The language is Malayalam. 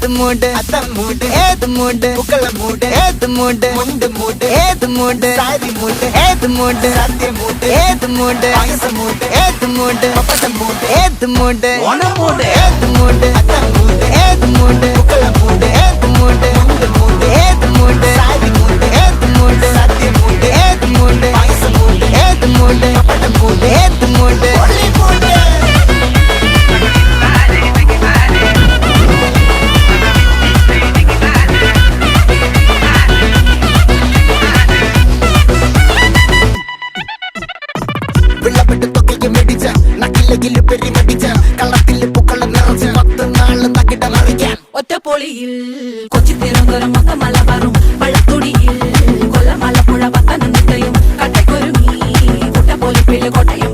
ഏത് മൂട് അത്തം മൂട് ഏത് മൂട് പൂക്കള മൂട് ഏത് മൂട് മുണ്ട് മൂട് ഏത് മൂട് സാരി മൂട് ഏത് മൂട് സദ്യ മൂട് ഏത് മൂട് പായസ മൂട് ഏത് മൂട് പപ്പടം മൂട് ഏത് മൂട് ഓണം മൂട് ഏത് മൂട് അത്തം മൂട് ഏത് മൂട് പൂക്കള മൂട് ഏത് മൂട് മുണ്ട് മൂട് ഏത് മൂട് സാരി മൂട് ഏത് മൂട് സദ്യ മൂട് ഏത് മൂട് പായസ മൂട് ഏത് മൂട് പപ്പടം മൂട് ഏത് മൂട് ഒള്ളി മൂട് വെള്ളപ്പെട്ട് തൊക്കയ്ക്ക് മെടിച്ച നക്കിലെങ്കില് പെരിമടിച്ച കള്ളത്തില് പൂക്കളം നിറച്ച് 10 നാള് നക്കിട്ട മറിക്കാൻ ഒറ്റപ്പൊളിയിൽ കൊച്ചി തിരുവനന്തപുരം മൊത്തം മലബാറും വള്ളത്തുടിയിൽ കൊല്ലം ആലപ്പുഴ പത്തനംതിട്ടയും കട്ടക്കൊരുങ്ങി കുട്ടപ്പൊലിപ്പില് കോട്ടയം